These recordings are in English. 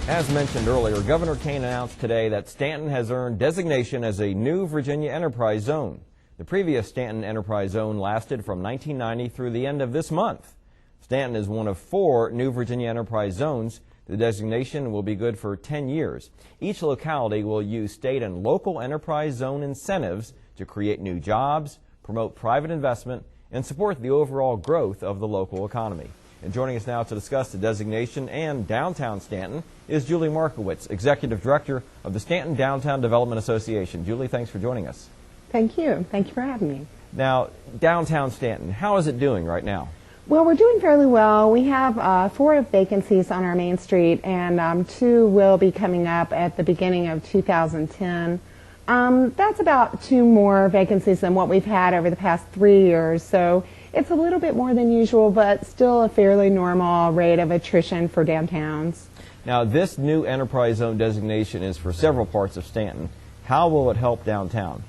As mentioned earlier, Governor Kane announced today that Stanton has earned designation as a new Virginia Enterprise Zone. The previous Stanton Enterprise Zone lasted from 1990 through the end of this month. Stanton is one of 4 new Virginia Enterprise Zones. The designation will be good for 10 years. Each locality will use state and local enterprise zone incentives to create new jobs, promote private investment, and support the overall growth of the local economy. And joining us now to discuss the designation and downtown Stanton is Julie Markowitz, Executive Director of the Stanton Downtown Development Association. Julie, thanks for joining us. Thank you. Thank you for having me. Now, downtown Stanton, how is it doing right now? Well, we're doing fairly well. We have 4 vacancies on our main street, and 2 will be coming up at the beginning of 2010. That's about 2 more vacancies than what we've had over the past 3 years. So it's a little bit more than usual, but still a fairly normal rate of attrition for downtowns. Now, this new enterprise zone designation is for several parts of Stanton. How will it help downtown?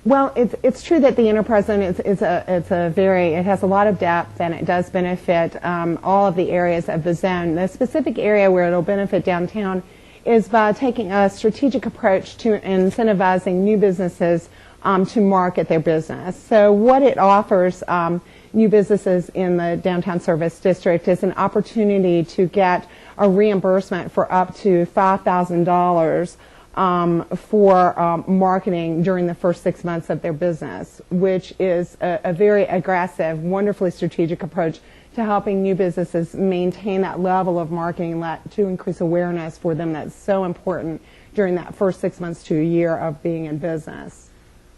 Well, it's true that the enterprise zone it has a lot of depth, and it does benefit all of the areas of the zone. The specific area where it'll benefit downtown is by taking a strategic approach to incentivizing new businesses to market their business. So what it offers new businesses in the downtown service district is an opportunity to get a reimbursement for up to $5,000 for marketing during the first 6 months of their business, which is a very aggressive, wonderfully strategic approach to helping new businesses maintain that level of marketing to increase awareness for them that's so important during that first 6 months to a year of being in business.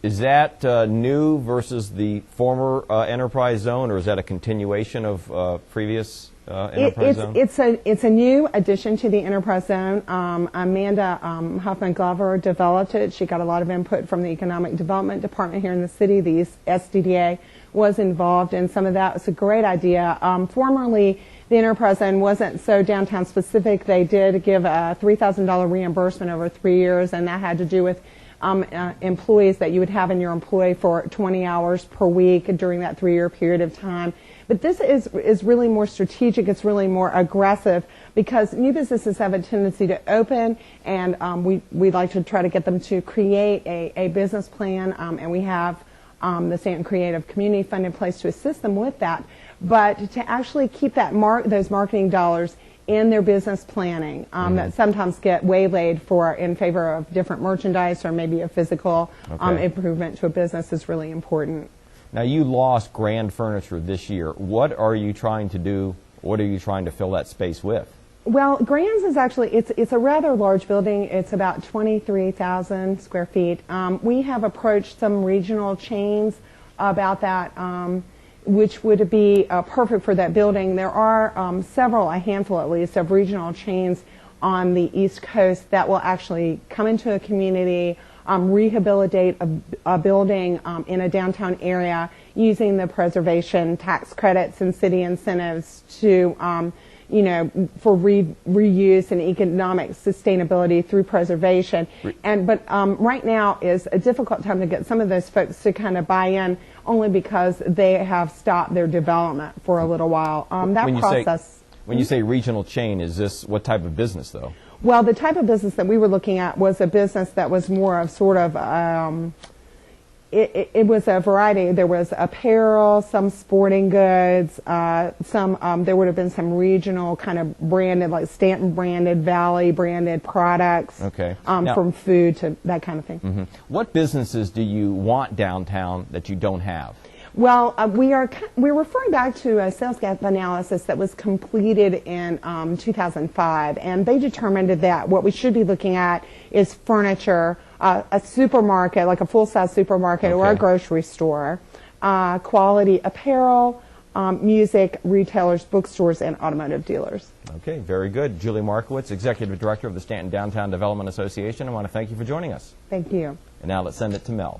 Is that new versus the former enterprise zone, or is that a continuation of previous enterprise zone? It's a new addition to the enterprise zone. Amanda Huffman Glover developed it. She got a lot of input from the Economic Development Department here in the city. The SDDA was involved in some of that. It's a great idea. Formerly, the enterprise zone wasn't so downtown specific. They did give a $3,000 reimbursement over 3 years, and that had to do with employees that you would have in your employ for 20 hours per week during that 3-year period of time. But this is really more strategic. It's really more aggressive because new businesses have a tendency to open, and we like to try to get them to create a business plan, and we have the Stanton Creative Community Fund in place to assist them with that. But to actually keep those marketing dollars in their business planning that sometimes get waylaid in favor of different merchandise or maybe a physical improvement to a business is really important. Now, you lost Grand Furniture this year. What are you trying to do? What are you trying to fill that space with? Well, Grand's is actually, it's a rather large building. It's about 23,000 square feet. We have approached some regional chains about that, which would be perfect for that building. There are a handful at least, of regional chains on the East Coast that will actually come into a community, rehabilitate a building in a downtown area using the preservation tax credits and city incentives to, for reuse and economic sustainability through preservation. But right now is a difficult time to get some of those folks to kind of buy in, only because they have stopped their development for a little while. When you say regional chain, is this what type of business, though? Well, the type of business that we were looking at was a business that was more of sort of, it was a variety. There was apparel, some sporting goods, there would have been some regional kind of branded, like Stanton branded, Valley branded products, from food to that kind of thing. What businesses do you want downtown that you don't have? Well, we're referring back to a sales gap analysis that was completed in 2005, and they determined that what we should be looking at is furniture, a supermarket, like a full-size supermarket or a grocery store, quality apparel, music, retailers, bookstores, and automotive dealers. Okay, very good. Julie Markowitz, Executive Director of the Stanton Downtown Development Association. I want to thank you for joining us. Thank you. And now let's send it to Mel.